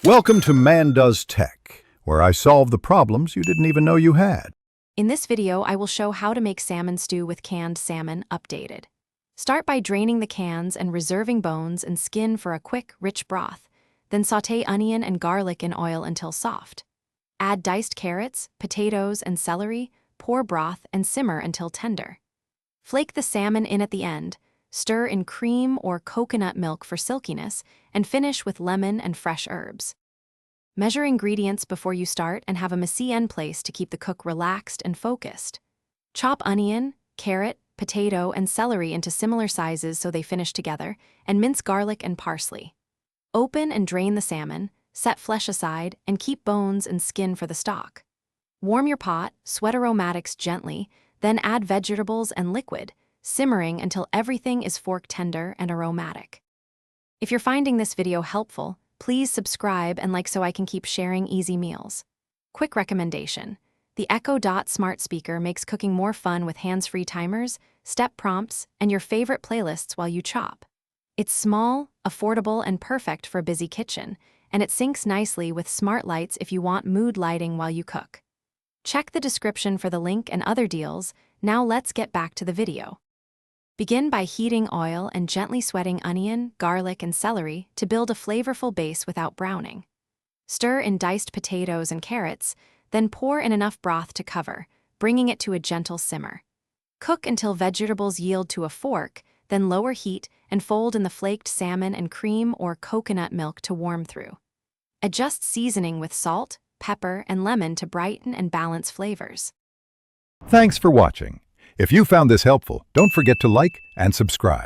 Welcome to Man Does Tech, where I solve the problems you didn't even know you had. In this video, I will show how to make salmon stew with canned salmon updated. Start by draining the cans and reserving bones and skin for a quick, rich broth. Then sauté onion and garlic in oil until soft. Add diced carrots, potatoes, and celery, pour broth, and simmer until tender. Flake the salmon in at the end, stir in cream or coconut milk for silkiness, and finish with lemon and fresh herbs. Measure ingredients before you start and have a messy place to keep the cook relaxed and focused. Chop onion, carrot, potato, and celery into similar sizes so they finish together, and mince garlic and parsley. Open and drain the salmon, set flesh aside, and keep bones and skin for the stock. Warm your pot, sweat aromatics gently, then add vegetables and liquid, simmering until everything is fork tender and aromatic. If you're finding this video helpful, please subscribe and like so I can keep sharing easy meals. Quick recommendation: the Echo Dot smart speaker makes cooking more fun with hands-free timers, step prompts, and your favorite playlists while you chop. It's small, affordable, and perfect for a busy kitchen, and it syncs nicely with smart lights if you want mood lighting while you cook. Check the description for the link and other deals. Now let's get back to the video. Begin by heating oil and gently sweating onion, garlic, and celery to build a flavorful base without browning. Stir in diced potatoes and carrots, then pour in enough broth to cover, bringing it to a gentle simmer. Cook until vegetables yield to a fork, then lower heat and fold in the flaked salmon and cream or coconut milk to warm through. Adjust seasoning with salt, pepper, and lemon to brighten and balance flavors. Thanks for watching. If you found this helpful, don't forget to like and subscribe.